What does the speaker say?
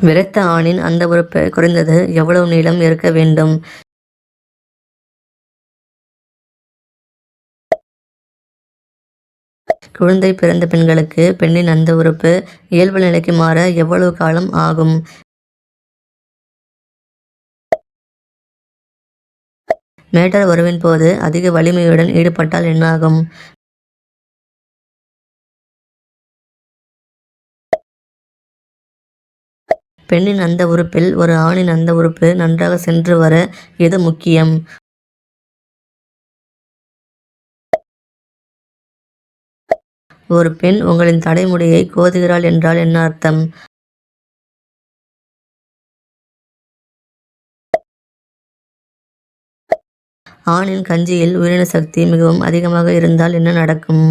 விரைத்த ஆணின் அந்த உறுப்பு குறைந்தது எவ்வளவு நீளம் இருக்க வேண்டும்? குழந்தை பிறந்த பெண்களுக்கு பெண்ணின் அந்த உறுப்பு இயல்பு நிலைக்கு மாற எவ்வளவு காலம் ஆகும்? மேட்டர் உறவின் போது அதிக வலிமையுடன் ஈடுபட்டால் என்னாகும்? பெண்ணின் அந்த உறுப்பில் ஒரு ஆணின் அந்த உறுப்பு நன்றாக சென்று வர எது முக்கியம்? ஒரு பெண் உங்களின் தலைமுடியை கோதுகிறாள் என்றால் என்ன அர்த்தம்? ஆணின் கஞ்சியில் உயிரணு சக்தி மிகவும் அதிகமாக இருந்தால் என்ன நடக்கும்?